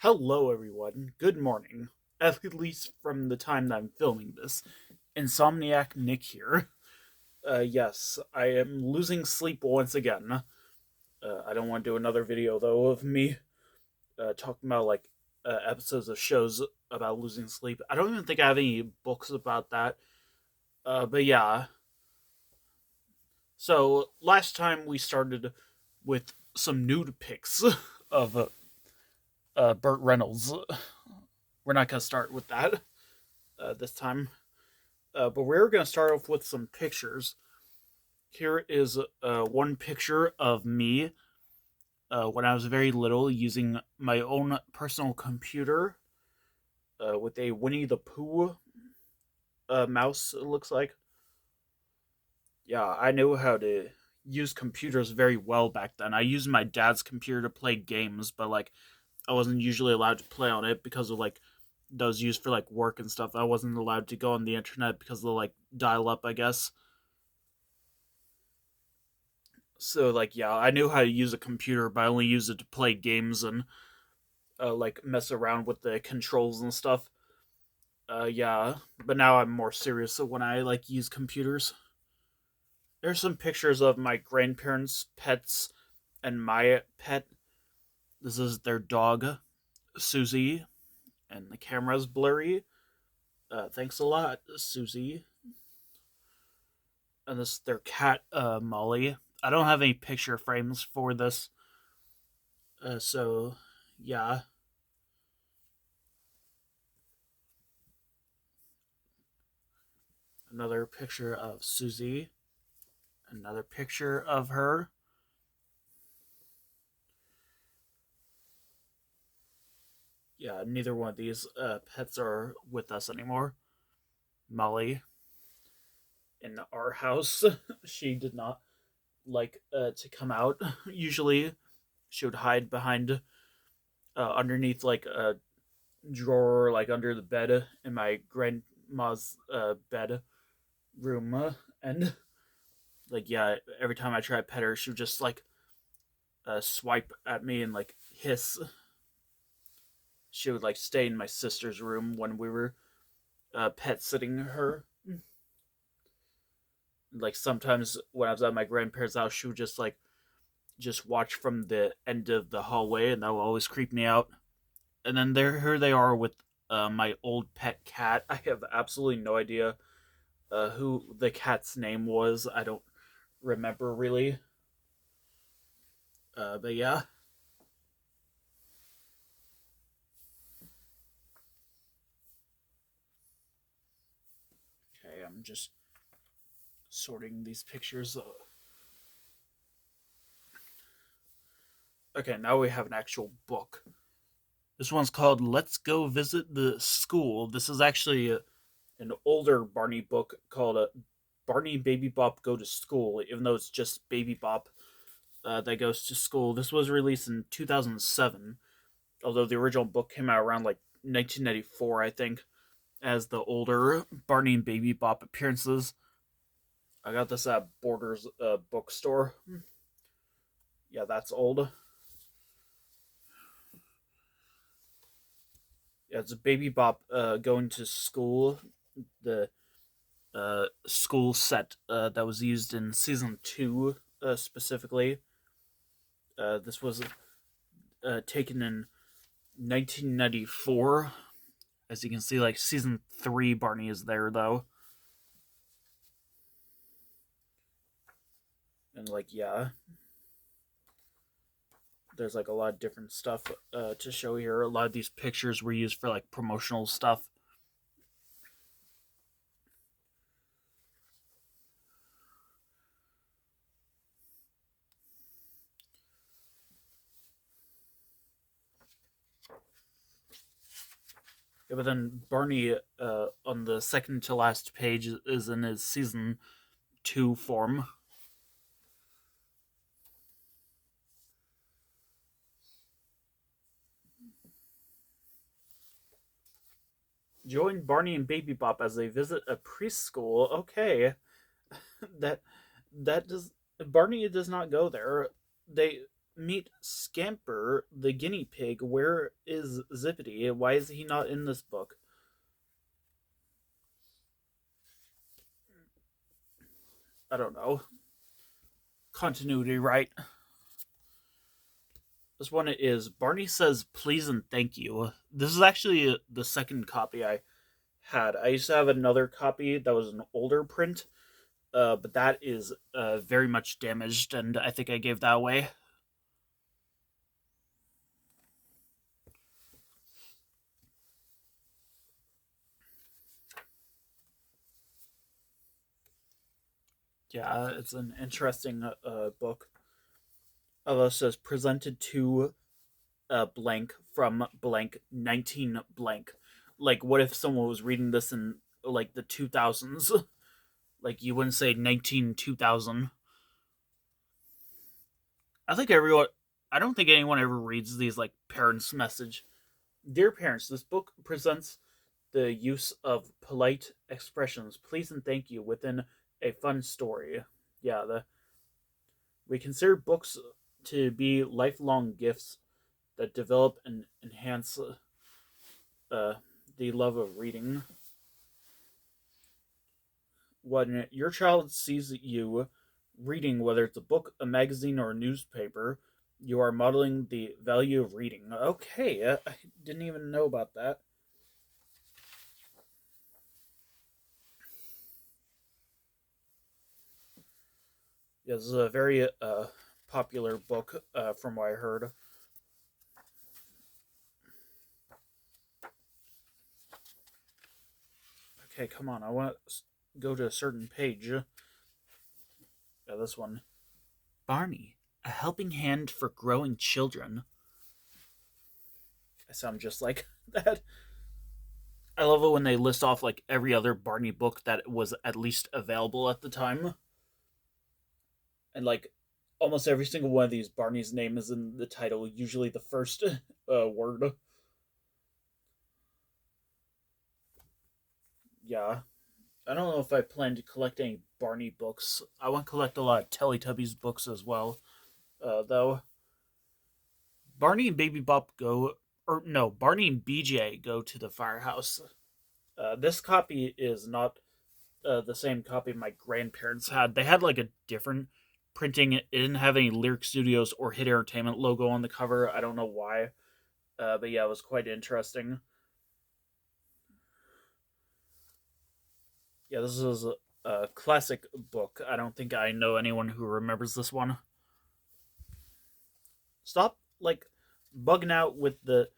Hello, everyone. Good morning. At least from the time that I'm filming this. Insomniac Nick here. Yes, I am losing sleep once again. I don't want to do another video, though, of me talking about, episodes of shows about losing sleep. I don't even think I have any books about that. But yeah. So, last time we started with some nude pics of Burt Reynolds. We're not going to start with that this time. But we're going to start off with some pictures. Here is one picture of me when I was very little using my own personal computer with a Winnie the Pooh mouse, it looks like. Yeah, I knew how to use computers very well back then. I used my dad's computer to play games, but I wasn't usually allowed to play on it because of those used for work and stuff. I wasn't allowed to go on the internet because of the dial up, I guess. So yeah, I knew how to use a computer, but I only used it to play games and mess around with the controls and stuff. Yeah, but now I'm more serious when I use computers. There's some pictures of my grandparents' pets and my pet. This is their dog, Susie, and the camera's blurry. Thanks a lot, Susie. And this is their cat, Molly. I don't have any picture frames for this, so yeah. Another picture of Susie. Another picture of her. Yeah, neither one of these pets are with us anymore. Molly, in our house, she did not like to come out. Usually, she would hide behind, underneath a drawer, under the bed in my grandma's bed room, and yeah, every time I try to pet her, she would just swipe at me and hiss. She would stay in my sister's room when we were pet sitting her. Sometimes when I was at my grandparents' house, she would just watch from the end of the hallway, and that would always creep me out. And then here they are with my old pet cat. I have absolutely no idea who the cat's name was. I don't remember really. But yeah. Okay, I'm just sorting these pictures. Okay, now we have an actual book. This one's called Let's Go Visit the School. This is actually an older Barney book called Barney Baby Bop Go to School, even though it's just Baby Bop that goes to school. This was released in 2007, although the original book came out around 1994, I think, as the older Barney and Baby Bop appearances. I got this at Borders bookstore. Yeah, that's old. Yeah, it's a Baby Bop going to school. The school set that was used in season 2 specifically. This was taken in 1994. As you can see, season 3 Barney is there though. And yeah, there's a lot of different stuff to show here. A lot of these pictures were used for promotional stuff. Yeah, but then Barney on the second to last page is in his season 2 form. Join Barney and Baby Bop as they visit a preschool. Okay, that that does Barney does not go there. They Meet Scamper, the guinea pig. Where is Zippity? Why is he not in this book? I don't know. Continuity, right? This one is Barney Says Please and Thank You. This is actually the second copy I had. I used to have another copy that was an older print, but that is very much damaged, and I think I gave that away. Yeah, it's an interesting book. Although it says presented to blank from blank 19 blank. Like, what if someone was reading this in like the 2000s? Like, you wouldn't say 19 2000. I think everyone. I don't think anyone ever reads these like parents' message. Dear parents, this book presents the use of polite expressions, please and thank you, within a fun story. Yeah, we consider books to be lifelong gifts that develop and enhance uh, the love of reading. When your child sees you reading, whether it's a book, a magazine, or a newspaper, you are modeling the value of reading. Okay, I didn't even know about that. Yeah, this is a very popular book, from what I heard. Okay, come on. I want to go to a certain page. Yeah, this one. Barney, a helping hand for growing children. I sound just like that. I love it when they list off like every other Barney book that was at least available at the time. And like almost every single one of these, Barney's name is in the title, usually the first word. Yeah. I don't know if I plan to collect any Barney books. I want to collect a lot of Teletubbies books as well. Though Barney and Baby Bop go, or no, Barney and BJ go to the firehouse. This copy is not the same copy my grandparents had. They had like a different printing. It didn't have any Lyric Studios or Hit Entertainment logo on the cover. I don't know why, but yeah, it was quite interesting. Yeah, this is a classic book. I don't think I know anyone who remembers this one. Stop like bugging out with the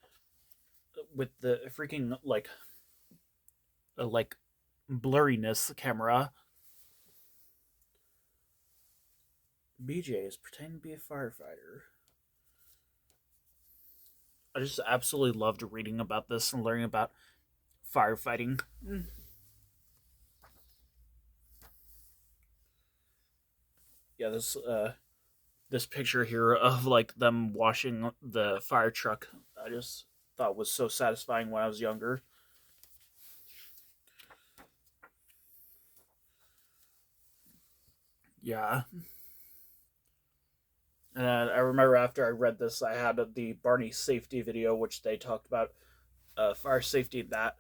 freaking like blurriness camera. BJ is pretending to be a firefighter. I just absolutely loved reading about this and learning about firefighting. Yeah, this picture here of like them washing the fire truck, I just thought was so satisfying when I was younger. Yeah. And I remember after I read this, I had the Barney safety video, which they talked about fire safety. That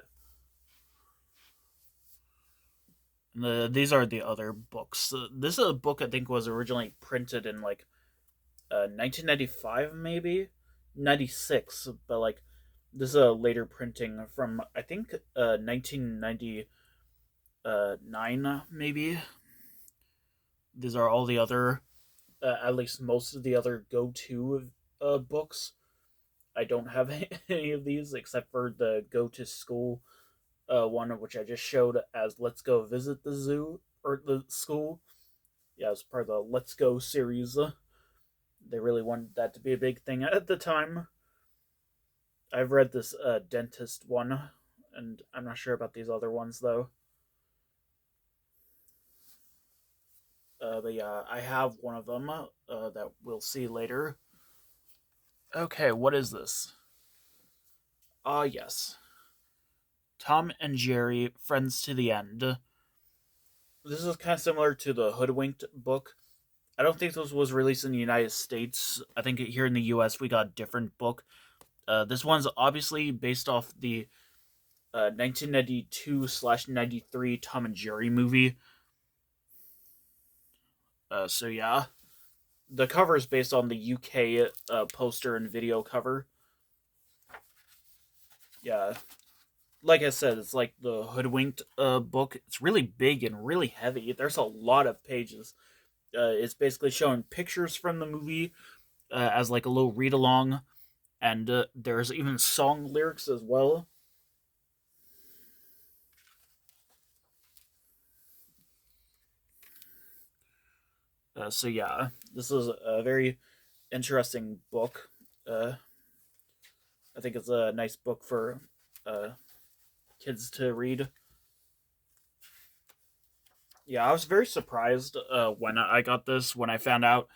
these are the other books. This is a book I think was originally printed in like 1995, maybe 96, but like this is a later printing from I think 1999, maybe. These are all the other, at least most of the other go-to books. I don't have any of these except for the go to school one, which I just showed as Let's Go Visit the Zoo or the school. Yeah, it's part of the Let's Go series. They really wanted that to be a big thing at the time. I've read this dentist one, and I'm not sure about these other ones though. But yeah, I have one of them that we'll see later. Okay, what is this? Ah, yes. Tom and Jerry, Friends to the End. This is kind of similar to the Hoodwinked book. I don't think this was released in the United States. I think here in the U.S. we got a different book. This one's obviously based off the 1992/93 Tom and Jerry movie. So yeah, the cover is based on the UK poster and video cover. Yeah, like I said, it's like the Hoodwinked book. It's really big and really heavy. There's a lot of pages. It's basically showing pictures from the movie as like a little read along, and there's even song lyrics as well. So yeah, this is a very interesting book. Uh, I think it's a nice book for uh, kids to read. Yeah, I was very surprised when I got this. When I found out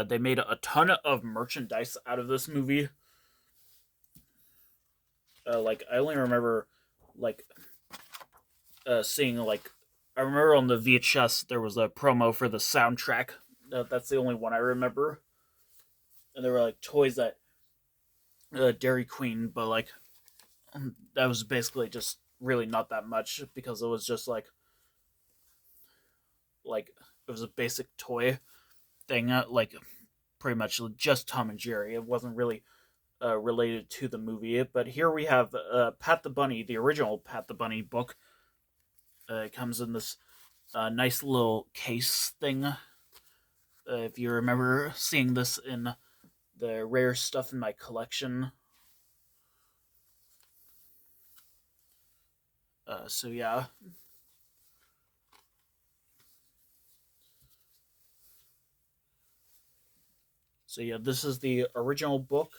they made a ton of merchandise out of this movie. Like I only remember like seeing like I remember on the VHS there was a promo for the soundtrack. That's the only one I remember. And there were like toys that Dairy Queen, but like that was basically just really not that much because it was just like it was a basic toy thing, like pretty much just Tom and Jerry. It wasn't really related to the movie. But here we have Pat the Bunny, the original Pat the Bunny book. It comes in this nice little case thing. If you remember seeing this in the rare stuff in my collection. So yeah. So yeah, this is the original book.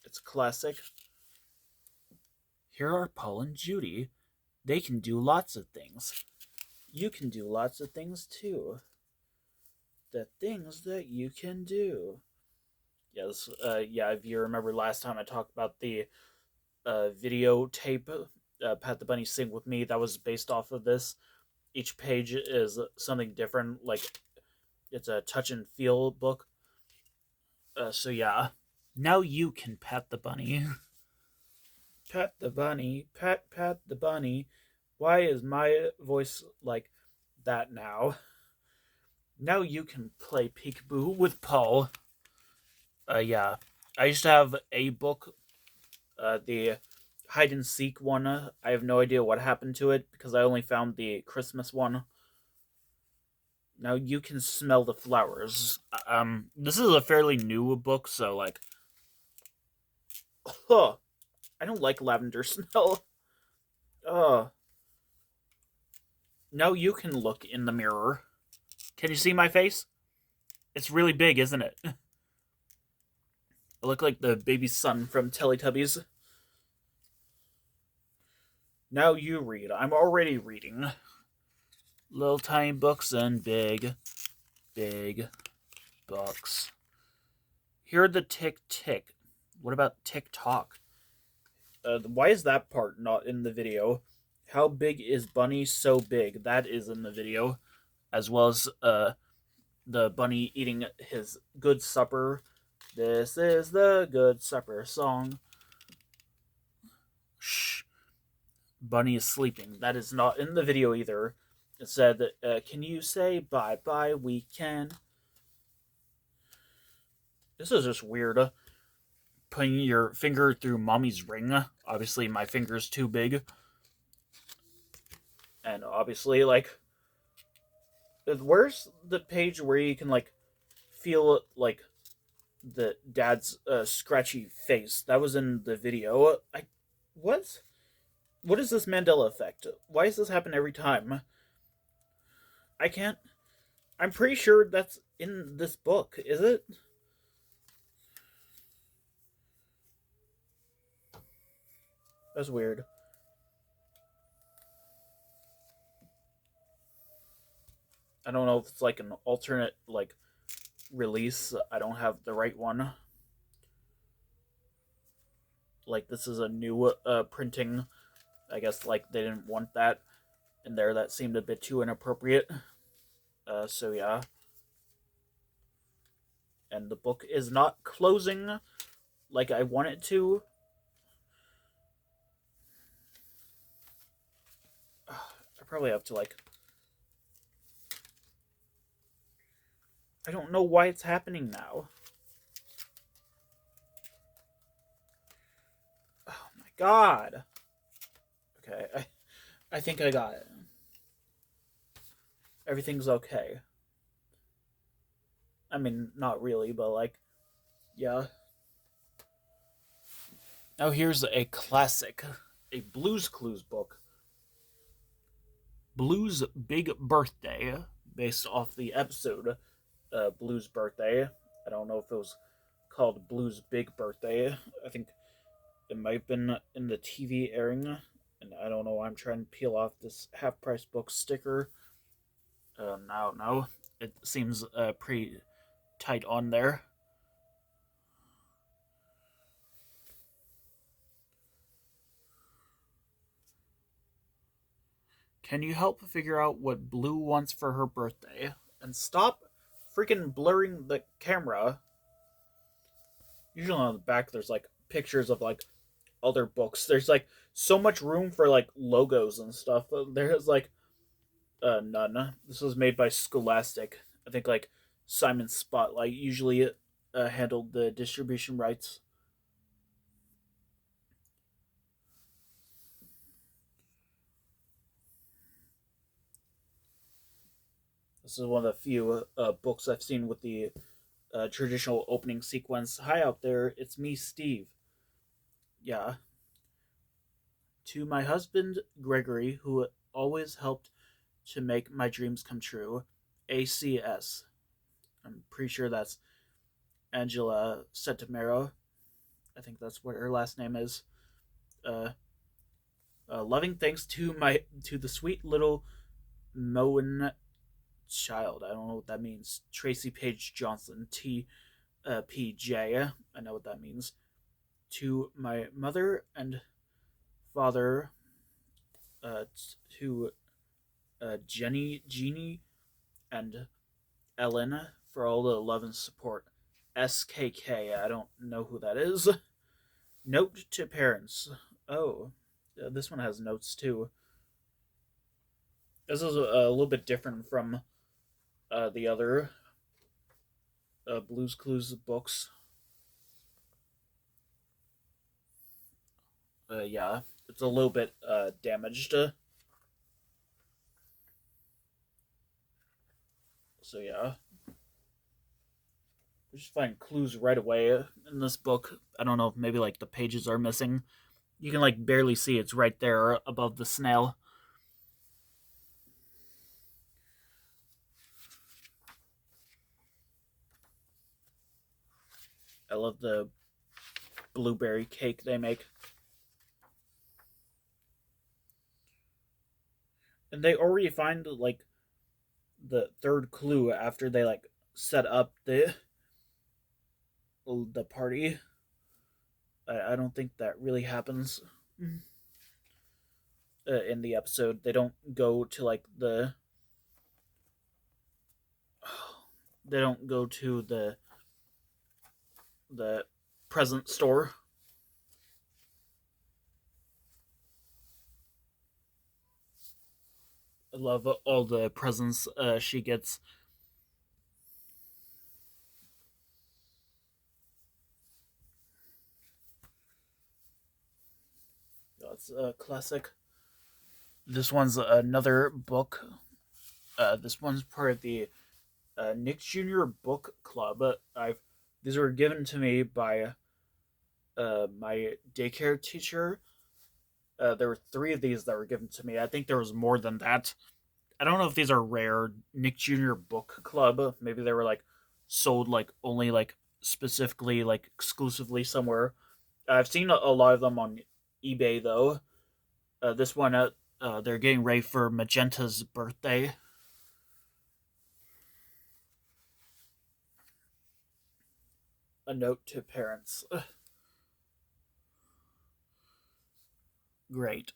It's classic. Here are Paul and Judy. They can do lots of things. You can do lots of things too. The things that you can do. Yes, yeah. If you remember last time I talked about the videotape, Pat the Bunny Sing with Me, that was based off of this. Each page is something different. Like it's a touch and feel book. So yeah, now you can pat the bunny. Pat the bunny, pat the bunny. Why is my voice like that now? Now you can play peekaboo with Paul. Yeah, I used to have a book, the hide and seek one. I have no idea what happened to it because I only found the Christmas one. Now you can smell the flowers. This is a fairly new book, so like, huh, I don't like lavender smell. Uh, now you can look in the mirror. Can you see my face? It's really big, isn't it? I look like the baby son from Teletubbies. Now you read. I'm already reading. Little tiny books and big, big books. Here are the tick tick. What about tick tock? Why is that part not in the video? How big is Bunny so big? That is in the video. As well as the bunny eating his good supper. This is the good supper song. Shh. Bunny is sleeping. That is not in the video either. It said, can you say bye bye? We can. This is just weird. Putting your finger through mommy's ring. Obviously, my finger's too big. And obviously, like, where's the page where you can, like, feel, like, the dad's scratchy face? That was in the video. What? What is this Mandela effect? Why does this happen every time? I can't. I'm pretty sure that's in this book, is it? That's weird. I don't know if it's like an alternate like release. I don't have the right one. Like this is a new printing. I guess like they didn't want that in there. That seemed a bit too inappropriate. So yeah. and the book is not closing like I want it to. I probably have to like. I don't know why it's happening now. Oh my god. Okay, I think I got it. Everything's okay. I mean, not really, but like, yeah. Now here's a classic, a Blues Clues book, Blues Big Birthday, based off the episode Blues Birthday. I don't know if it was called Blues Big Birthday. I think it might have been in the TV airing, and I don't know. I'm trying to peel off this half price book sticker. No, it seems pretty tight on there. Can you help figure out what Blue wants for her birthday? And stop freaking blurring the camera. Usually on the back, there's like pictures of like other books. There's like so much room for like logos and stuff. There's like none. This was made by Scholastic. I think like Simon Spotlight usually handled the distribution rights. This is one of the few books I've seen with the traditional opening sequence. Hi out there, it's me, Steve. Yeah. To my husband, Gregory, who always helped to make my dreams come true. ACS. I'm pretty sure that's Angela Centimero. I think that's what her last name is. Uh, loving thanks to the sweet little Moen child. I don't know what that means. Tracy Page Johnson, PJ. I know what that means. To my mother and father, to Jeannie, and Ellen for all the love and support. SKK. I don't know who that is. Note to parents. Oh, this one has notes too. This is a little bit different from the other Blues Clues books. Yeah, it's a little bit damaged. So yeah, we just find clues right away in this book. I don't know if maybe like the pages are missing. You can like barely see it's right there above the snail. I love the blueberry cake they make. And they already find like the third clue after they like set up the party. I don't think that really happens in the episode. They don't go to like the they don't go to the present store. I love all the presents she gets. That's a classic. This one's another book. This one's part of the Nick Jr. Book Club. I've These were given to me by my daycare teacher. There were three of these that were given to me. I think there was more than that. I don't know if these are rare. Nick Jr. Book Club. Maybe they were like sold like only like specifically like exclusively somewhere. I've seen a lot of them on eBay though. This one, they're getting ready for Magenta's birthday. A note to parents. Great.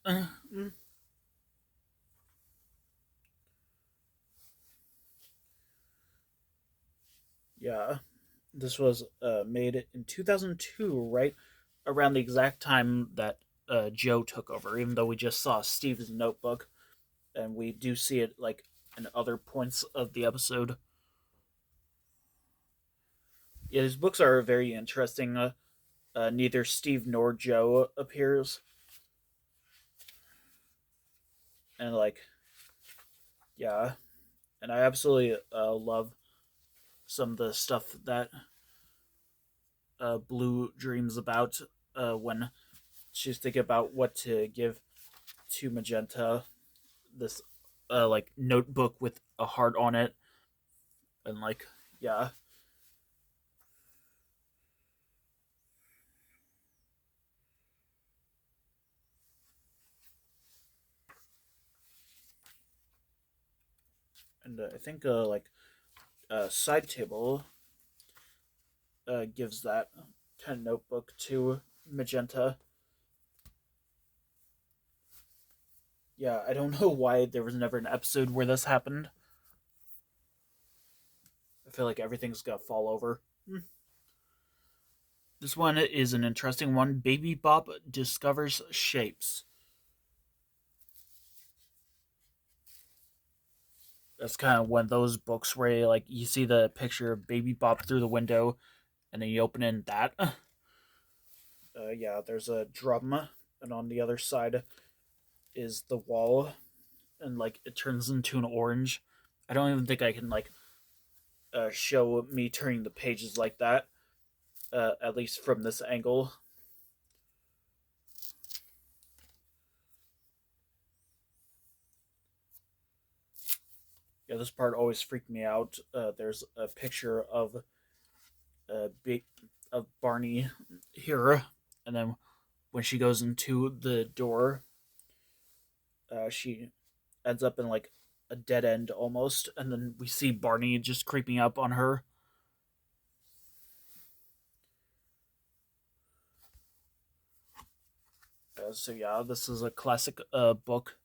Yeah. This was made in 2002, right around the exact time that Joe took over. Even though we just saw Steve's notebook, and we do see it like in other points of the episode. Yeah, these books are very interesting. Neither Steve nor Joe appears, and like, yeah, and I absolutely love some of the stuff that Blue dreams about when she's thinking about what to give to Magenta. This like notebook with a heart on it, and like, yeah, and I think like side table gives that kind of notebook to Magenta. Yeah, I don't know why there was never an episode where this happened. I feel like everything's gonna fall over. This one is an interesting one. Baby Bop discovers shapes. That's kind of one of those books where like you see the picture of Baby Bop through the window, and then you open in that. Yeah, there's a drum, and on the other side is the wall, and like it turns into an orange. I don't even think I can like show me turning the pages like that, at least from this angle. Yeah, this part always freaked me out. There's a picture of big of Barney here, and then when she goes into the door, she ends up in like a dead end almost, and then we see Barney just creeping up on her. So yeah, this is a classic book.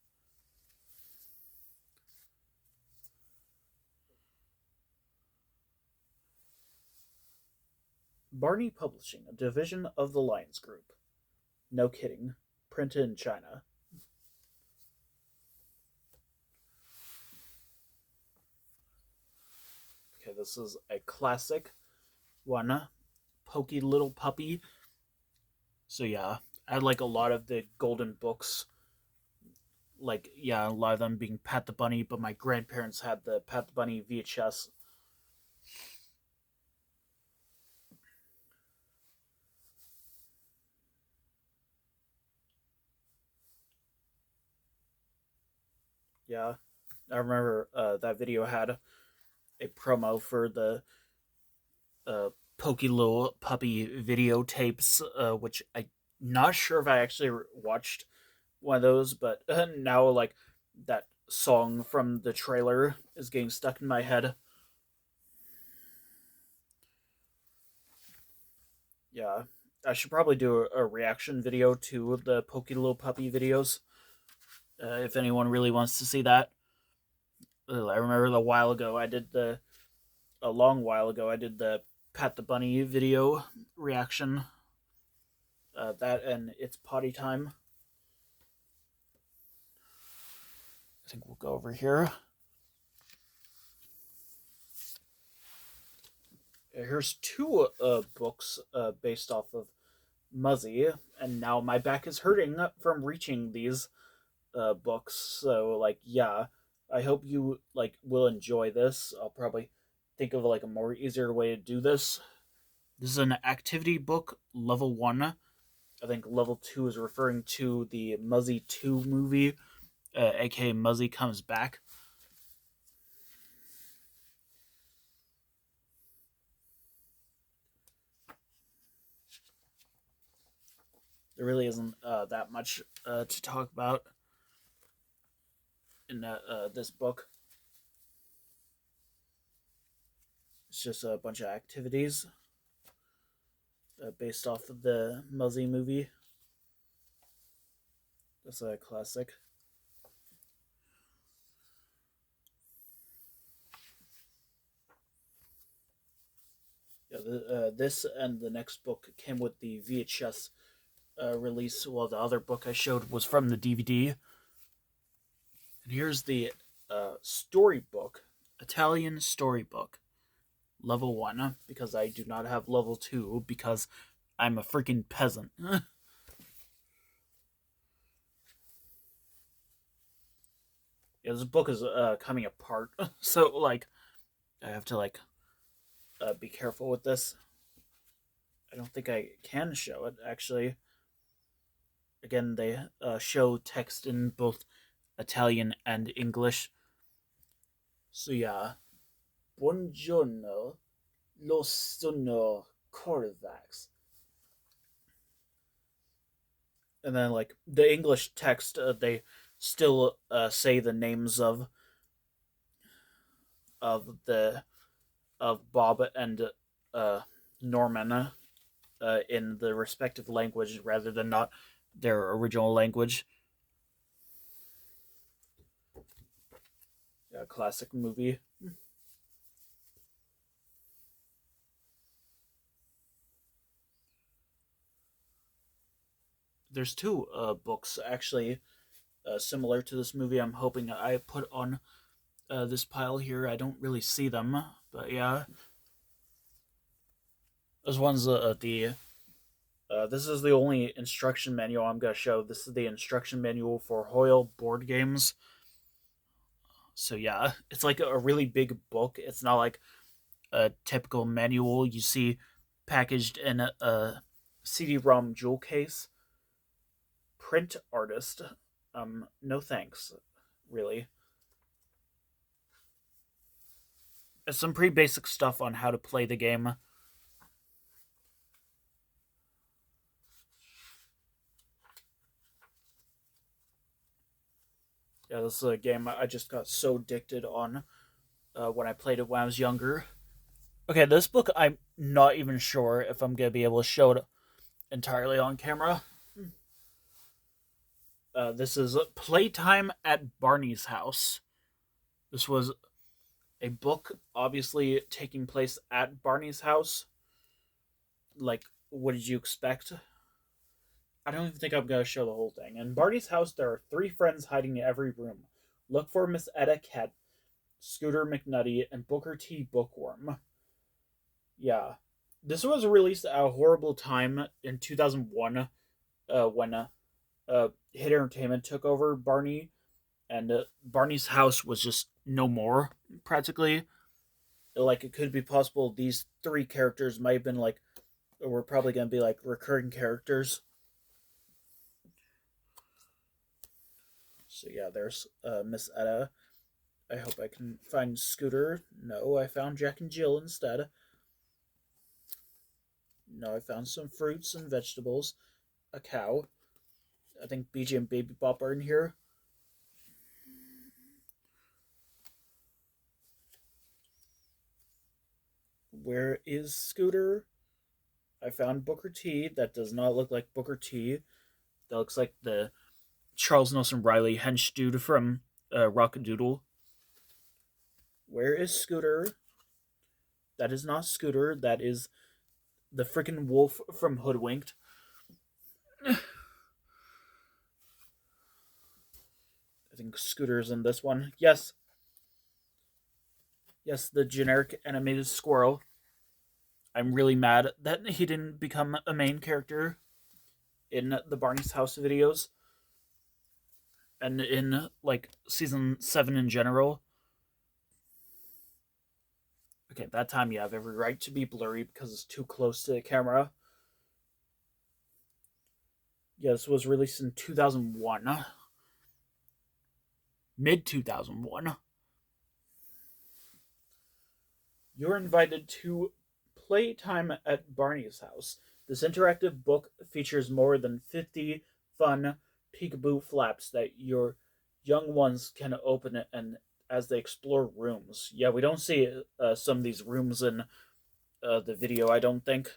Barney Publishing, a division of the Lions Group. No kidding. Printed in China. Okay, this is a classic one. Pokey Little Puppy. So yeah, I like a lot of the golden books. Like, yeah, a lot of them being Pat the Bunny, but my grandparents had the Pat the Bunny VHS. Yeah, I remember that video had a promo for the uh, Pokey Little Puppy videotapes, which I'm not sure if I actually watched one of those, but now like that song from the trailer is getting stuck in my head. Yeah, I should probably do a reaction video to the Pokey Little Puppy videos if anyone really wants to see that. I remember a long while ago I did the Pat the Bunny video reaction. That and it's potty time. I think we'll go over here. Here's two books based off of Muzzy, and now my back is hurting from reaching these books. So like, yeah, I hope you like will enjoy this. I'll probably think of like a more easier way to do this. This is an activity book, level 1. I think level 2 is referring to the Muzzy 2 movie, aka Muzzy Comes Back. There really isn't that much to talk about in this book. It's just a bunch of activities based off of the Muzzy movie. That's a classic. Yeah, This and the next book came with the VHS release, while the other book I showed was from the DVD. And here's the storybook, Italian storybook, level 1, because I do not have level 2 because I'm a freaking peasant. Yeah, this book is coming apart, so like I have to like be careful with this. I don't think I can show it actually. Again, they show text in both Italian and English. So yeah, buongiorno, lo sono Corvax. And then like the English text, they still say the names the of Bob and Norman in the respective language rather than not their original language. Yeah, classic movie. There's two books actually similar to this movie. I'm hoping I put on this pile here. I don't really see them, but yeah, this one's the. This is the only instruction manual I'm gonna show. This is the instruction manual for Hoyle board games. So yeah, it's like a really big book. It's not like a typical manual you see packaged in a CD-ROM jewel case. Print artist. No thanks, really. It's some pretty basic stuff on how to play the game. Yeah, this is a game I just got so addicted on when I played it when I was younger. Okay, this book I'm not even sure if I'm gonna be able to show it entirely on camera. This is Playtime at Barney's House. This was a book, obviously taking place at Barney's house. Like, what did you expect? I don't even think I'm going to show the whole thing. In Barney's house, there are three friends hiding in every room. Look for Miss Etta Cat, Scooter McNutty, and Booker T. Bookworm. Yeah. This was released at a horrible time in 2001 when Hit Entertainment took over Barney, and Barney's house was just no more, practically. Like, it could be possible these three characters might have been, like, were probably going to be, like, recurring characters. So, yeah, there's Miss Etta. I hope I can find Scooter. No, I found Jack and Jill instead. No, I found some fruits and vegetables. A cow. I think BJ and Baby Bop are in here. Where is Scooter? I found Booker T. That does not look like Booker T. That looks like the Charles Nelson Riley hench dude from Rockadoodle. Where is Scooter? That is not Scooter. That is the freaking wolf from Hoodwinked. I think Scooter's in this one. Yes. Yes, the generic animated squirrel. I'm really mad that he didn't become a main character in the Barney's House videos and in like season 7 in general. Okay, that time you have every right to be blurry because it's too close to the camera. Yeah, this was released in 2001. Mid 2001. You're invited to Playtime at Barney's House. This interactive book features more than 50 fun peekaboo flaps that your young ones can open and as they explore rooms. Yeah, we don't see some of these rooms in the video, I don't think.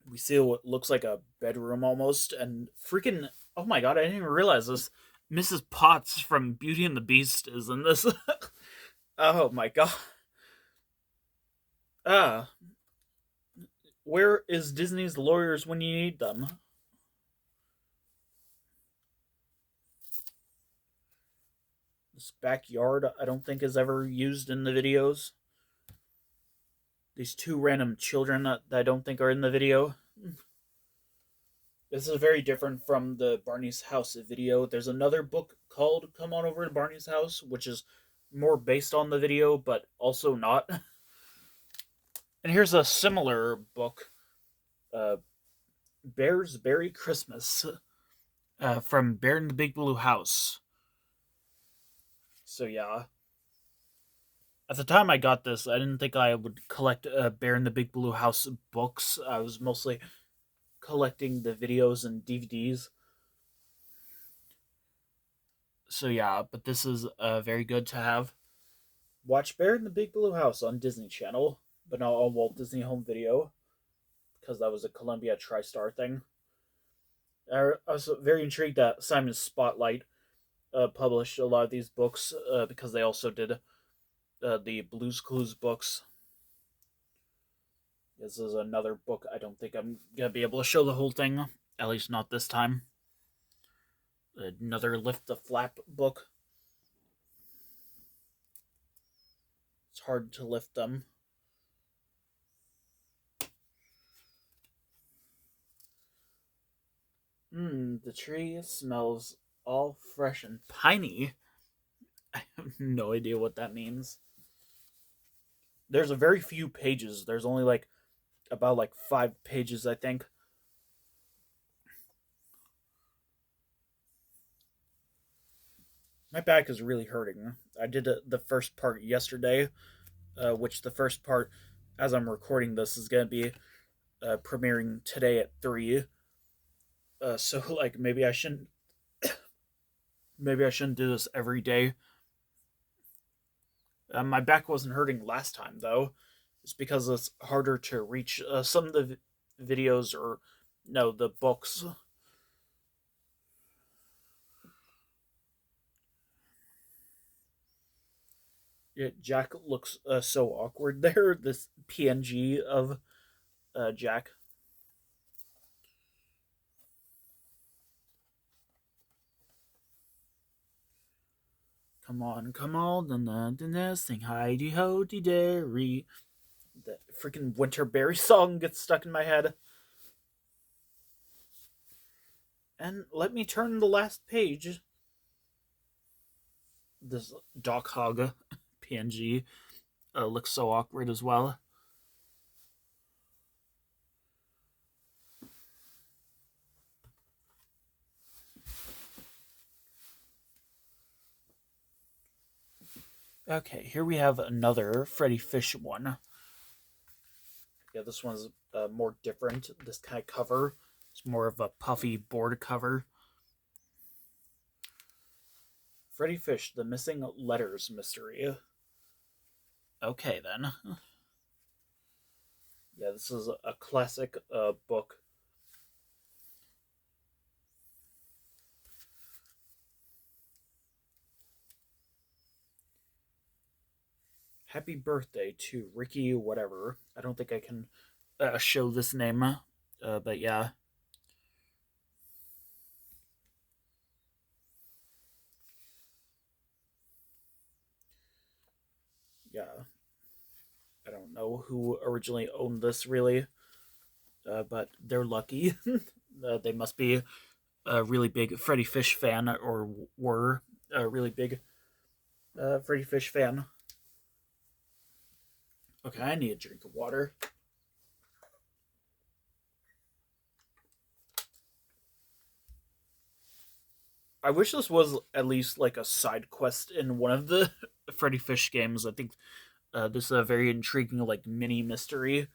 We see what looks like a bedroom almost, and freaking, oh my god, I didn't even realize this. Mrs. Potts from Beauty and the Beast is in this. Oh my god. Ah, where is Disney's lawyers when you need them? This backyard, I don't think is ever used in the videos. These two random children that I don't think are in the video. This is very different from the Barney's House video. There's another book called Come On Over to Barney's House, which is more based on the video, but also not. And here's a similar book, uh, Bear's Berry Christmas, from Bear in the Big Blue House. So yeah, at the time I got this, I didn't think I would collect Bear in the Big Blue House books. I was mostly collecting the videos and DVDs. So yeah, but this is very good to have. Watch Bear in the Big Blue House on Disney Channel, but not on Walt Disney Home Video, because that was a Columbia TriStar thing. I was very intrigued that Simon's Spotlight published a lot of these books because they also did the Blue's Clues books. This is another book I don't think I'm going to be able to show the whole thing, at least not this time. Another Lift the Flap book. It's hard to lift them. The tree smells all fresh and piney. I have no idea what that means. There's a very few pages. There's only about 5 pages, I think. My back is really hurting. I did the first part yesterday, which the first part, as I'm recording this, is going to be premiering today at 3. So maybe I shouldn't do this every day. My back wasn't hurting last time though. It's because it's harder to reach some of the videos or no the books. Yeah, Jack looks so awkward there. This PNG of Jack. Come on, dun, sing Heidi Ho Dee Dairy. The freaking Winterberry song gets stuck in my head. And let me turn the last page. This Doc Hog PNG looks so awkward as well. Okay, here we have another Freddy Fish one. Yeah, this one's more different. This kind of cover. It's more of a puffy board cover. Freddy Fish, The Missing Letters Mystery. Okay, then. Yeah, this is a classic book. Happy birthday to Ricky whatever. I don't think I can show this name, but yeah. Yeah. I don't know who originally owned this really, but they're lucky. They must be a really big Freddy Fish fan, or were a really big Freddy Fish fan. Okay, I need a drink of water. I wish this was at least like a side quest in one of the Freddy Fish games. I think this is a very intriguing like mini mystery.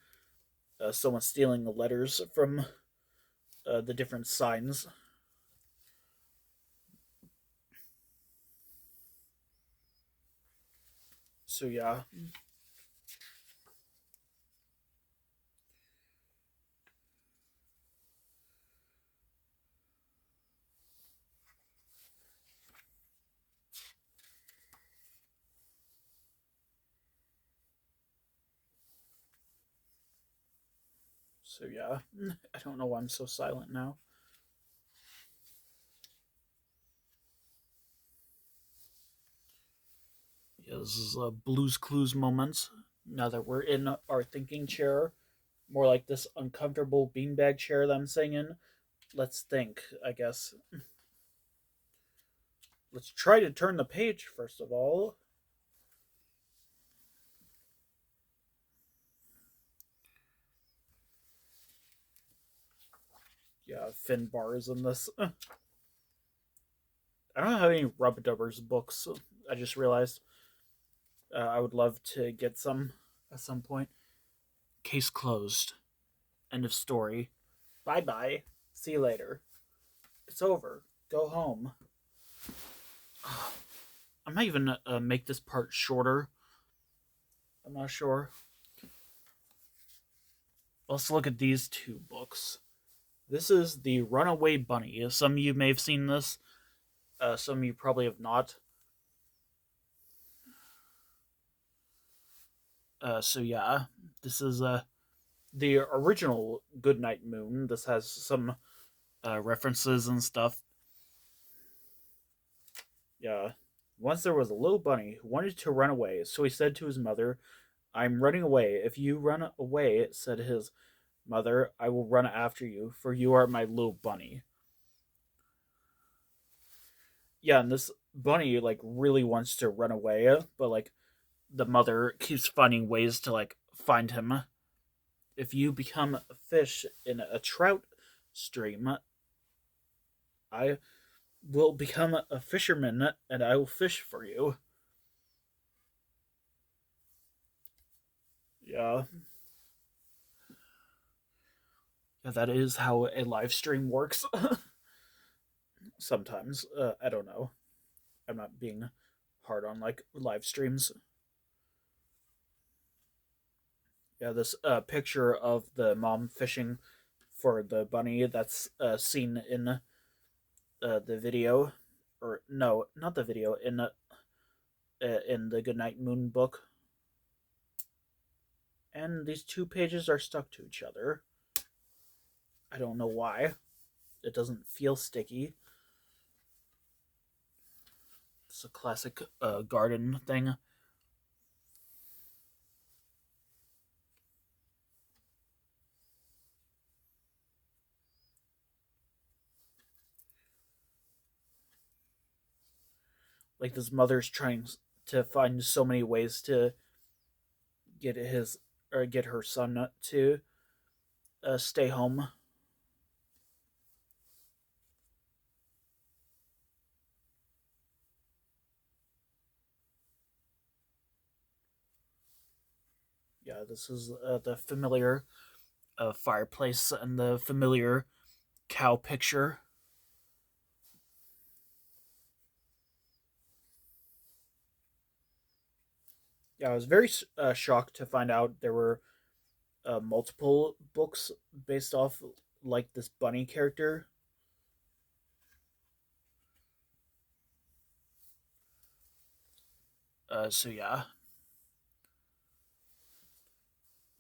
Someone stealing the letters from the different signs. So yeah. So yeah, I don't know why I'm so silent now. Yeah, this is a Blues Clues moment. Now that we're in our thinking chair, more like this uncomfortable beanbag chair that I'm sitting in, let's think, I guess. Let's try to turn the page, first of all. Yeah, Finn bars in this. I don't have any Rub Dubbers books. I just realized I would love to get some at some point. Case closed. End of story. Bye bye. See you later. It's over. Go home. I might even make this part shorter. I'm not sure. Let's look at these two books. This is The Runaway Bunny. Some of you may have seen this. Some of you probably have not. So yeah, this is the original Goodnight Moon. This has some references and stuff. Yeah. Once there was a little bunny who wanted to run away, so he said to his mother, "I'm running away. If you run away," said his mother, "I will run after you, for you are my little bunny." Yeah, and this bunny like really wants to run away, but like the mother keeps finding ways to like find him. If you become a fish in a trout stream, I will become a fisherman and I will fish for you. Yeah. Yeah, that is how a live stream works. Sometimes. I don't know. I'm not being hard on like live streams. Yeah, this picture of the mom fishing for the bunny that's seen in the video, or no, not the video, in the Goodnight Moon book. And these two pages are stuck to each other. I don't know why. It doesn't feel sticky. It's a classic garden thing. Like this mother's trying to find so many ways to get his or get her son to stay home. Yeah, this is the familiar fireplace and the familiar cow picture. Yeah, I was very shocked to find out there were multiple books based off like this bunny character. So yeah,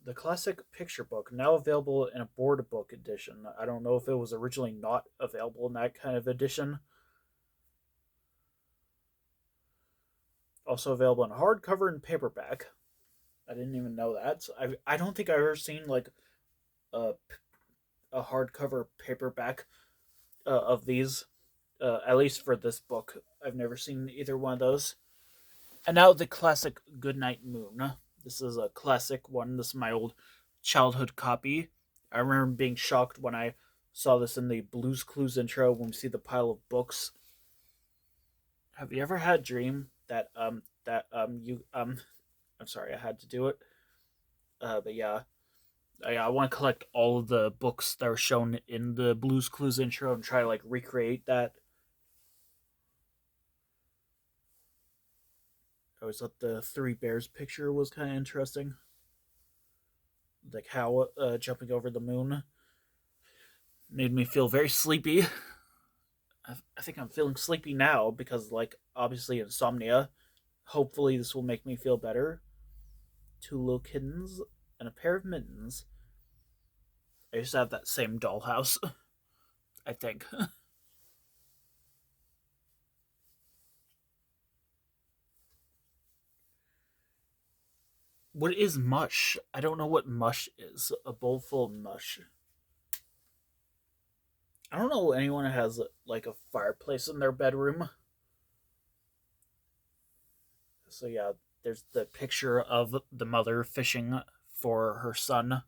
the classic picture book now available in a board book edition. I don't know if it was originally not available in that kind of edition. Also available in hardcover and paperback. I didn't even know that. So I don't think I've ever seen like a a hardcover paperback of these. At least for this book, I've never seen either one of those. And now the classic Goodnight Moon. This is a classic one. This is my old childhood copy. I remember being shocked when I saw this in the Blues Clues intro when we see the pile of books. Have you ever had a dream that you I'm sorry, I had to do it. But yeah, I want to collect all of the books that are shown in the Blues Clues intro and try to like recreate that. I always thought the Three Bears picture was kind of interesting. The cow jumping over the moon made me feel very sleepy. I think I'm feeling sleepy now because, like, obviously insomnia. Hopefully, this will make me feel better. Two little kittens and a pair of mittens. I used to have that same dollhouse, I think. What is mush? I don't know what mush is. A bowl full of mush. I don't know anyone who has like a fireplace in their bedroom. So yeah, there's the picture of the mother fishing for her son.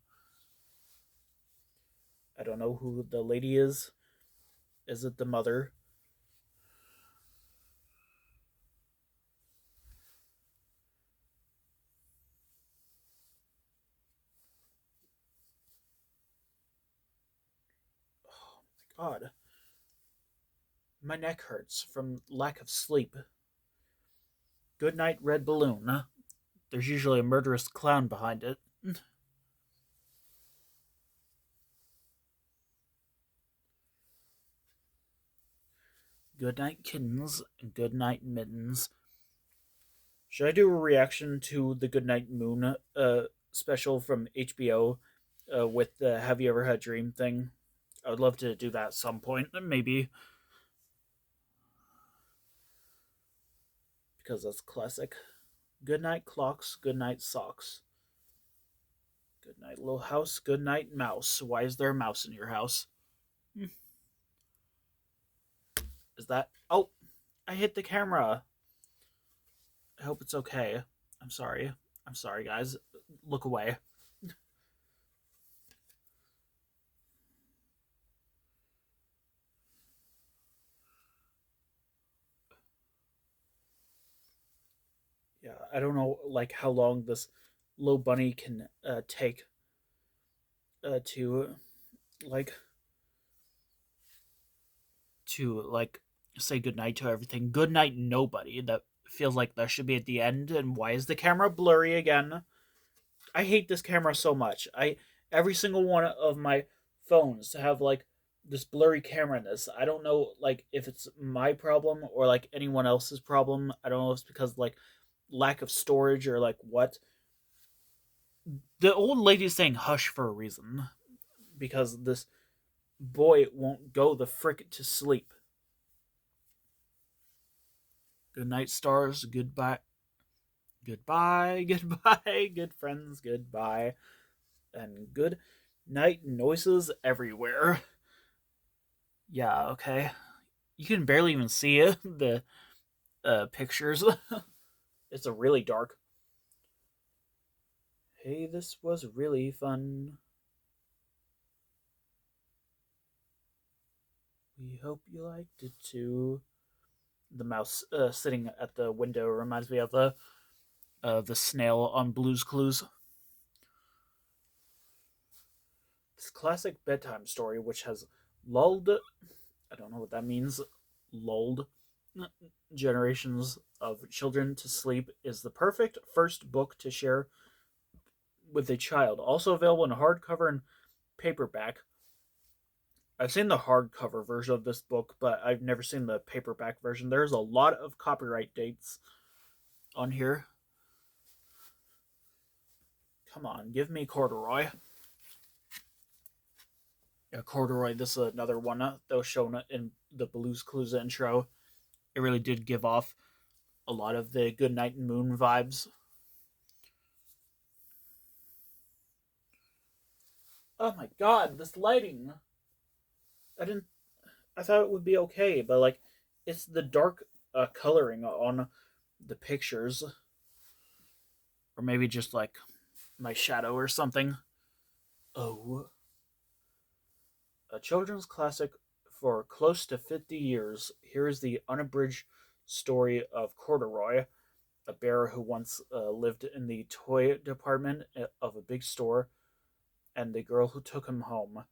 I don't know who the lady is. Is it the mother? Oh my god. My neck hurts from lack of sleep. Goodnight, red balloon. There's usually a murderous clown behind it. Goodnight kittens and goodnight mittens. Should I do a reaction to the Goodnight Moon special from HBO with the Have You Ever Had a Dream thing? I would love to do that at some point, maybe, because that's classic. Goodnight clocks, goodnight socks. Goodnight little house, goodnight mouse. Why is there a mouse in your house? Is that. Oh, I hit the camera. I hope it's okay. I'm sorry. I'm sorry, guys. Look away. Yeah, I don't know like how long this little bunny can take to like like say goodnight to everything. Good night, nobody. That feels like that should be at the end. And why is the camera blurry again? I hate this camera so much. I every single one of my phones have like this blurry camera in this. I don't know like if it's my problem or like anyone else's problem. I don't know if it's because like lack of storage or like what. The old lady's saying hush for a reason because this boy won't go the frick to sleep. Good night, stars. Goodbye. Goodbye. Goodbye. Good friends. Goodbye. And good night noises everywhere. Yeah, okay. You can barely even see it, the pictures. It's a really dark. Hey, this was really fun. We hope you liked it too. The mouse sitting at the window reminds me of the snail on Blue's Clues. This classic bedtime story, which has lulled, I don't know what that means, lulled generations of children to sleep, is the perfect first book to share with a child. Also available in hardcover and paperback. I've seen the hardcover version of this book, but I've never seen the paperback version. There's a lot of copyright dates on here. Come on, give me corduroy. Yeah, corduroy. This is another one that was shown in the Blue's Clues intro. It really did give off a lot of the Good Night and Moon vibes. Oh my god, this lighting! I didn't. I thought it would be okay, but like, it's the dark coloring on the pictures, or maybe just like my shadow or something. Oh, a children's classic for close to 50 years. Here is the unabridged story of Corduroy, a bear who once lived in the toy department of a big store, and the girl who took him home.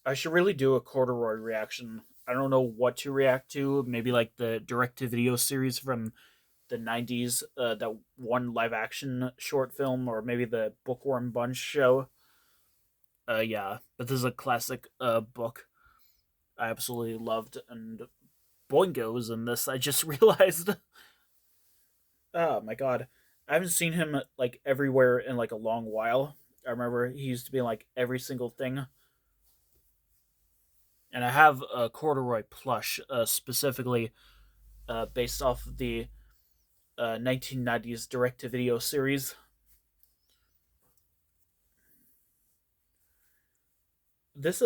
I should really do a Corduroy reaction. I don't know what to react to. Maybe like the direct to video series from the 90s, that one live action short film, or maybe the Bookworm Bunch show. Yeah, but this is a classic book I absolutely loved, and Boingo's in this. I just realized. Oh my god, I haven't seen him like everywhere in like a long while. I remember he used to be in like every single thing. And I have a corduroy plush, specifically based off of the 1990s direct-to-video series. This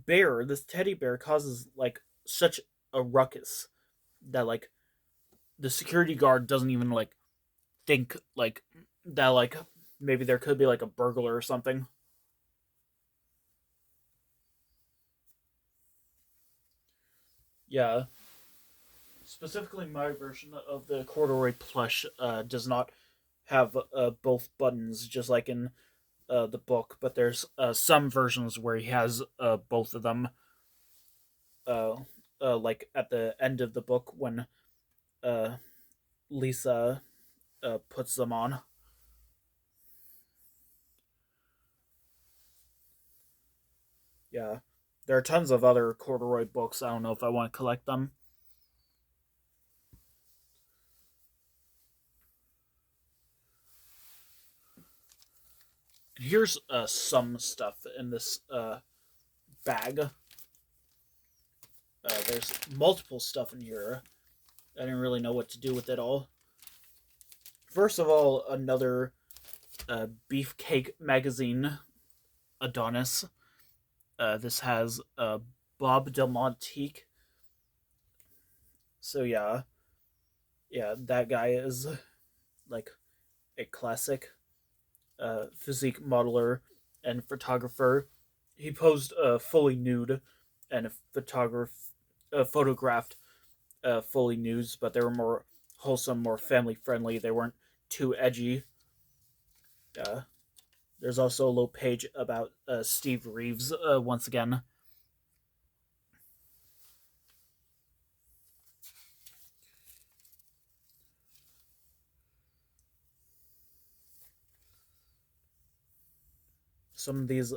this teddy bear, causes like such a ruckus that like the security guard doesn't even like think like that like maybe there could be like a burglar or something. Yeah, specifically my version of the corduroy plush does not have both buttons, just like in the book, but there's some versions where he has both of them. Uh, like at the end of the book when uh, Lisa puts them on. Yeah, there are tons of other corduroy books. I don't know if I want to collect them. Here's some stuff in this bag. There's multiple stuff in here. I didn't really know what to do with it all. First of all, another Beefcake magazine, Adonis. This has Bob Del Monteque. So yeah, that guy is like a classic physique modeler and photographer. He posed fully nude and photographed fully nudes, but they were more wholesome, more family friendly. They weren't too edgy. Uh, there's also a little page about Steve Reeves once again. Some of these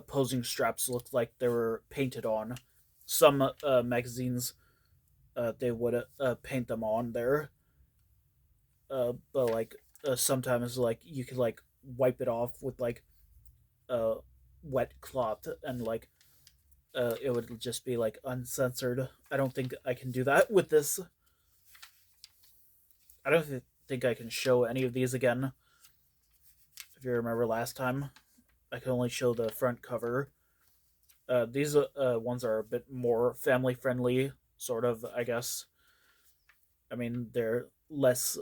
posing straps looked like they were painted on. Some magazines they would paint them on there, but like sometimes like you could like wipe it off with like a wet cloth and like it would just be like uncensored. I don't think I can do that with this. I don't think I can show any of these again. If you remember last time, I could only show the front cover. These ones are a bit more family friendly, sort of, I guess. I mean, they're less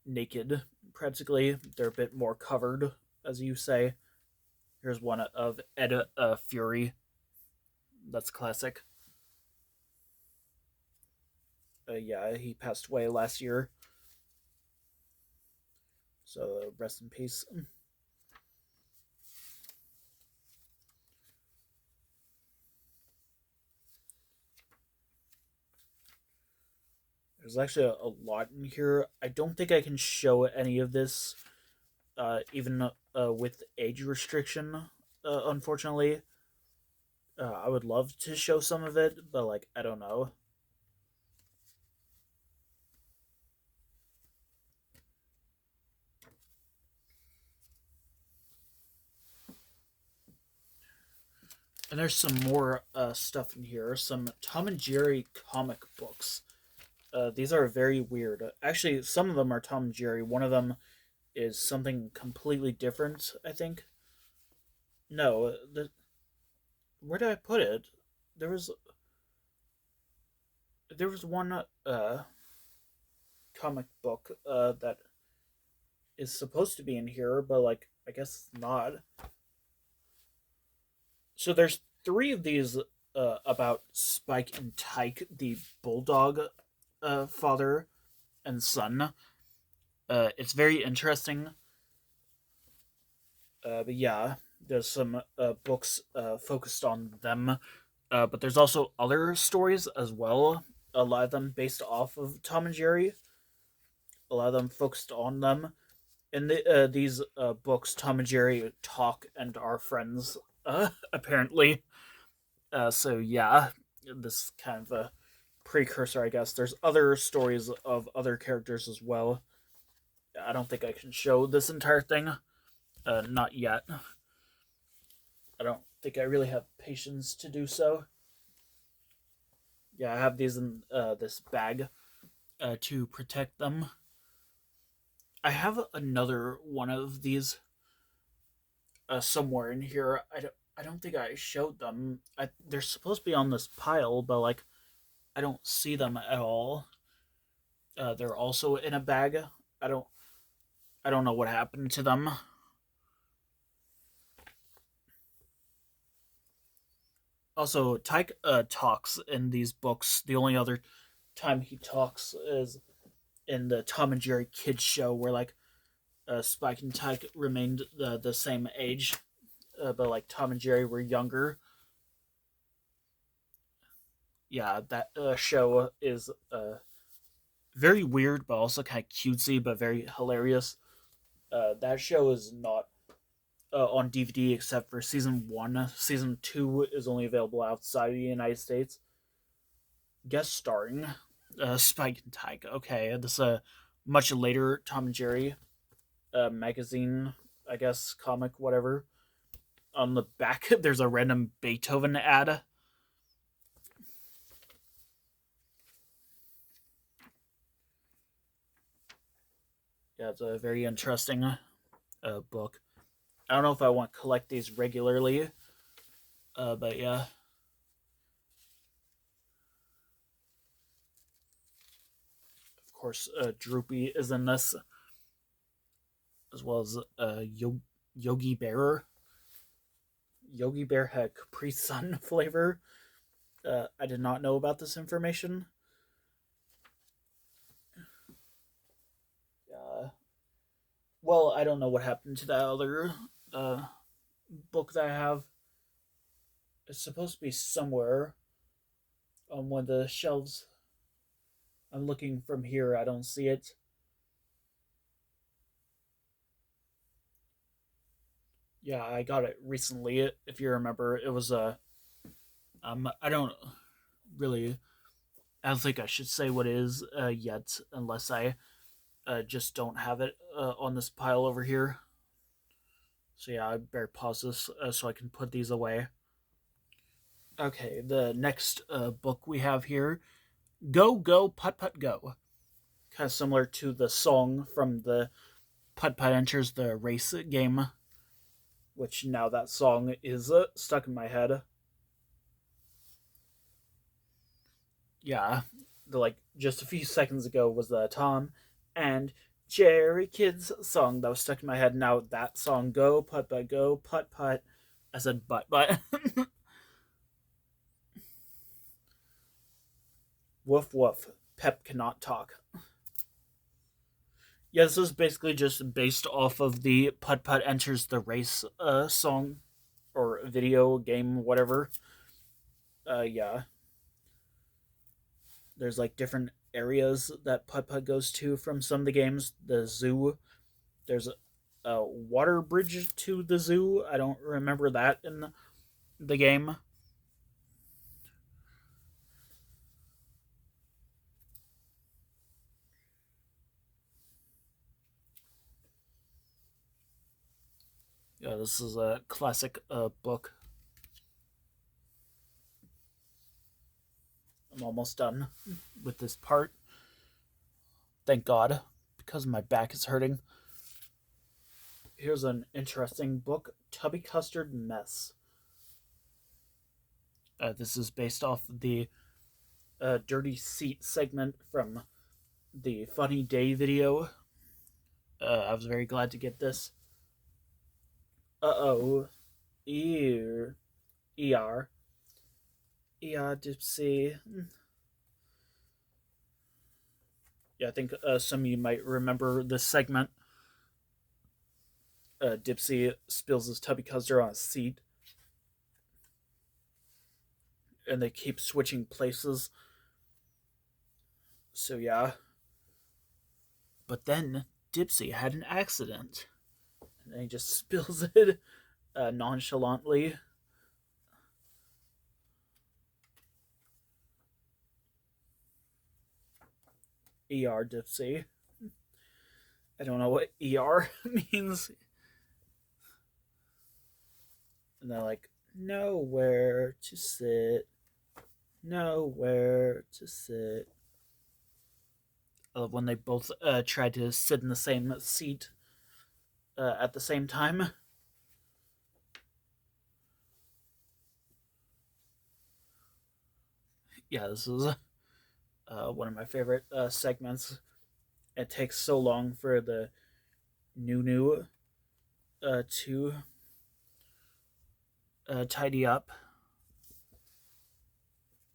naked, practically. They're a bit more covered, as you say. Here's one of Ed Fury. That's classic. Yeah, he passed away last year. So rest in peace. There's actually a lot in here. I don't think I can show any of this, even with age restriction. Unfortunately, I would love to show some of it, but like I don't know. And there's some more stuff in here. Some Tom and Jerry comic books. These are very weird. Actually, some of them are Tom and Jerry. One of them is something completely different, I think. No, where did I put it? There was there was one comic book that is supposed to be in here, but like I guess not. So there's three of these about Spike and Tyke, the bulldog father and son. It's very interesting. But yeah, there's some books focused on them. But there's also other stories as well. A lot of them based off of Tom and Jerry. A lot of them focused on them. In these books, Tom and Jerry talk and are friends. Apparently. So yeah, this kind of a precursor, I guess. There's other stories of other characters as well. I don't think I can show this entire thing. Not yet. I don't think I really have patience to do so. Yeah, I have these in this bag to protect them. I have another one of these somewhere in here. I don't think I showed them. They're supposed to be on this pile, but like I don't see them at all. They're also in a bag. I don't I don't know what happened to them. Also, Tyke talks in these books. The only other time he talks is in the Tom and Jerry kids show, where like Spike and Tyke remained the same age, but like Tom and Jerry were younger. Yeah, that show is very weird, but also kind of cutesy, but very hilarious. That show is not on DVD except for season one. Season two is only available outside of the United States. Guest starring Spike and Tyke. Okay, this is a much later Tom and Jerry magazine, I guess, comic, whatever. On the back, there's a random Beethoven ad. Yeah, it's a very interesting book. I don't know if I want to collect these regularly, but yeah. Of course, Droopy is in this, as well as Yogi Bear. Yogi Bear had Capri Sun flavor. I did not know about this information. Well, I don't know what happened to that other book that I have. It's supposed to be somewhere on one of the shelves. I'm looking from here. I don't see it. Yeah, I got it recently. If you remember, it was a. I don't really. I don't think I should say what it is yet, unless I just don't have it on this pile over here. So yeah, I better pause this so I can put these away. Okay, the next book we have here, Go Go Putt Putt Go. Kind of similar to the song from the Putt Putt Enters the Race game, which now that song is stuck in my head. Yeah, like just a few seconds ago was the Tom and Jerry Kids song that was stuck in my head. Now that song, Go Putt Putt Go Putt Putt. I said but. Woof woof. Pep cannot talk. Yeah, this is basically just based off of the Putt Putt Enters the Race song or video game, whatever. Yeah, there's like different areas that Putt Putt goes to from some of the games. The zoo, there's a water bridge to the zoo. I don't remember that in the game. Yeah, this is a classic book. I'm almost done with this part. Thank God, because my back is hurting. Here's an interesting book, Tubby Custard Mess. This is based off the Dirty Seat segment from the Funny Day video. I was very glad to get this. Uh-oh. Ear. ER. ER Dipsy. Yeah, I think some of you might remember this segment. Dipsy spills his tubby custard on a seat, and they keep switching places. So yeah. But then Dipsy had an accident, and he just spills it nonchalantly. ER Dipsy. I don't know what ER means. And they're like, nowhere to sit, nowhere to sit. I love when they both try to sit in the same seat at the same time. Yeah, this is one of my favorite segments. It takes so long for the Nunu to tidy up.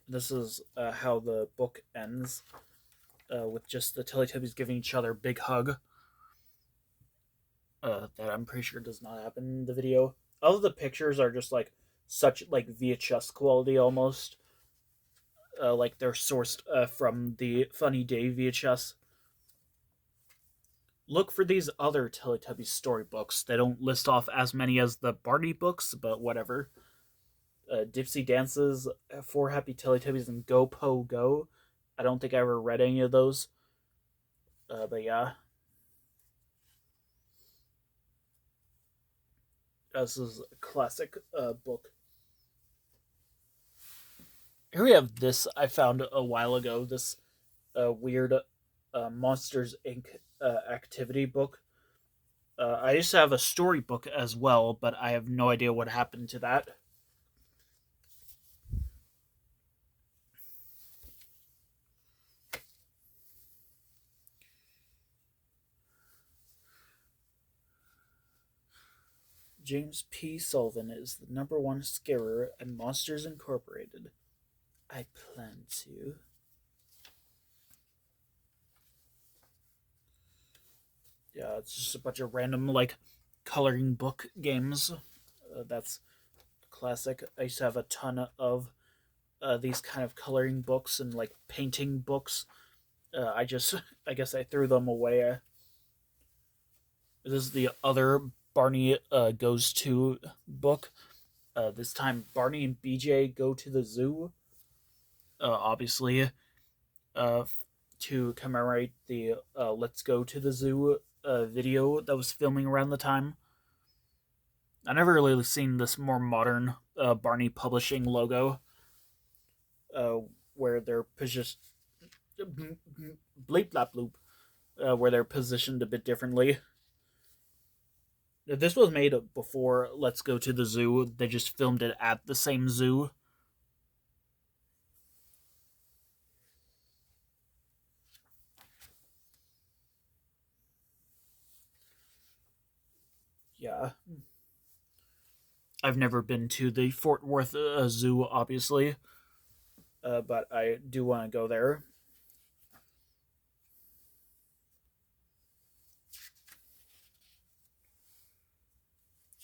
This is how the book ends, with just the Teletubbies giving each other a big hug. That I'm pretty sure does not happen in the video. All of the pictures are just like such like VHS quality almost. Like they're sourced from the Funny Day VHS. Look for these other Teletubbies storybooks. They don't list off as many as the Barney books, but whatever. Dipsy Dances, Four Happy Teletubbies, and Go Po Go. I don't think I ever read any of those. But yeah. This is a classic book. Here we have this I found a while ago. This weird Monsters Inc. Activity book. I used to have a storybook as well, but I have no idea what happened to that. James P. Sullivan is the #1 scarer at Monsters Incorporated. I plan to. Yeah, it's just a bunch of random, like, coloring book games. That's classic. I used to have a ton of these kind of coloring books and, like, painting books. I guess I threw them away. This is the other Barney Goes To book. This time, Barney and BJ go to the zoo. Obviously, uh, to commemorate the Let's Go to the Zoo video that was filming around the time. I never really seen this more modern Barney Publishing logo, uh, where they're positioned, bleep blap bloop, where they're positioned a bit differently. This was made before Let's Go to the Zoo. They just filmed it at the same zoo. Yeah. I've never been to the Fort Worth Zoo, obviously, but I do want to go there.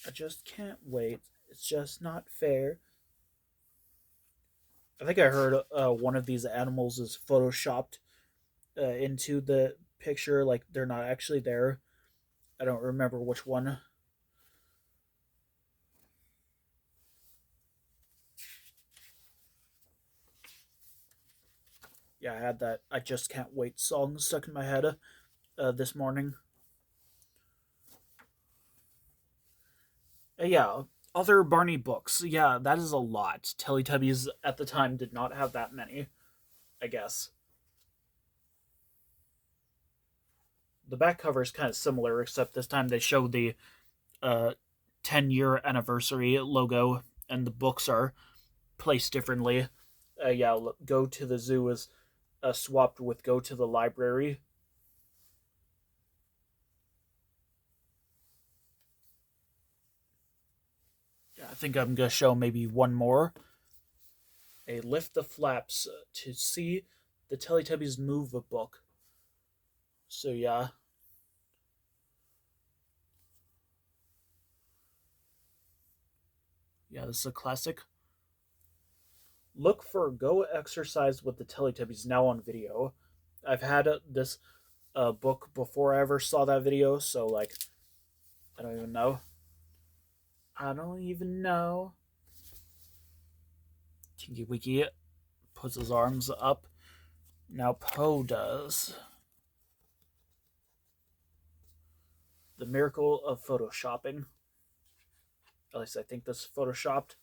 I just can't wait. It's just not fair. I think I heard one of these animals is photoshopped into the picture, like they're not actually there. I don't remember which one. Yeah, I had that I Just Can't Wait song stuck in my head this morning. Yeah, other Barney books. Yeah, that is a lot. Teletubbies at the time did not have that many, I guess. The back cover is kind of similar, except this time they show the uh, 10-year anniversary logo, and the books are placed differently. Yeah, Go to the Zoo is swapped with Go to the Library. Yeah, I think I'm gonna show maybe one more. A Lift the Flaps to see the Teletubbies move a book. So yeah. Yeah, this is a classic. Look for Go Exercise with the Teletubbies now on video. I've had this book before I ever saw that video, so like, I don't even know. I don't even know. Tinky Winky puts his arms up. Now Poe does. The miracle of photoshopping. At least I think this is photoshopped.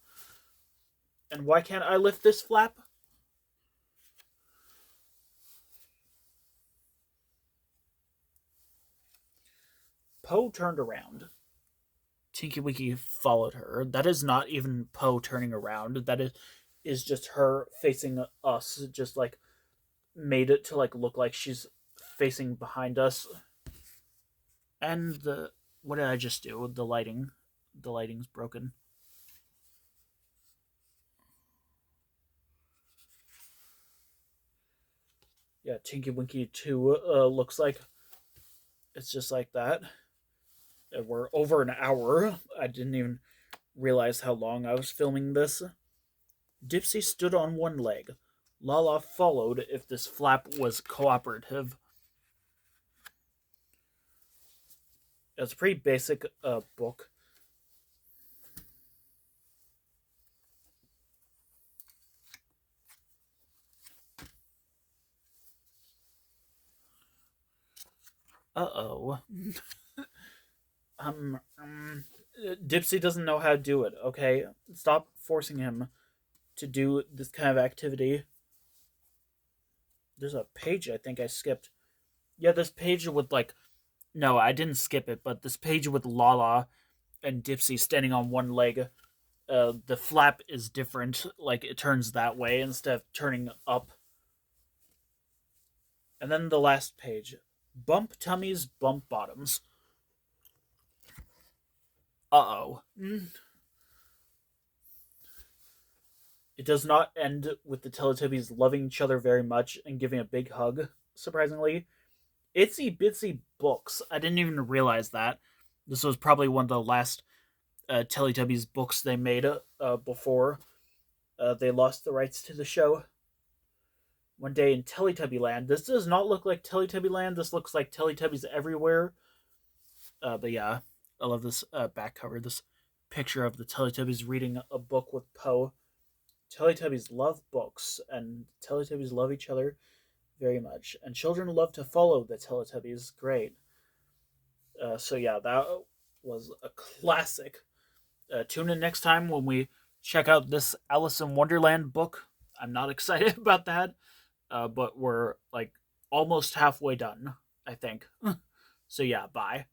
And why can't I lift this flap? Poe turned around. Tinky Winky followed her. That is not even Poe turning around. That is just her facing us, just like made it to like look like she's facing behind us. And the what did I just do? The lighting's broken. Yeah, Tinky Winky 2 looks like it's just like that. We're over an hour. I didn't even realize how long I was filming this. Dipsy stood on one leg. Lala followed if this flap was cooperative. It's a pretty basic book. Uh-oh. um, um, Dipsy doesn't know how to do it, okay? Stop forcing him to do this kind of activity. There's a page I think I skipped. Yeah, this page with like no, I didn't skip it, but this page with Lala and Dipsy standing on one leg, the flap is different. Like it turns that way instead of turning up. And then the last page, bump tummies, bump bottoms. Uh-oh. It does not end with the Teletubbies loving each other very much and giving a big hug, surprisingly. Itsy Bitsy Books. I didn't even realize that. This was probably one of the last Teletubbies books they made before they lost the rights to the show. One day in Teletubby Land. This does not look like Teletubby Land. This looks like Teletubbies everywhere. But yeah, I love this back cover. This picture of the Teletubbies reading a book with Poe. Teletubbies love books, and Teletubbies love each other very much. And children love to follow the Teletubbies. Great. So yeah, that was a classic. Tune in next time when we check out this Alice in Wonderland book. I'm not excited about that, but we're like almost halfway done, I think. So yeah, bye.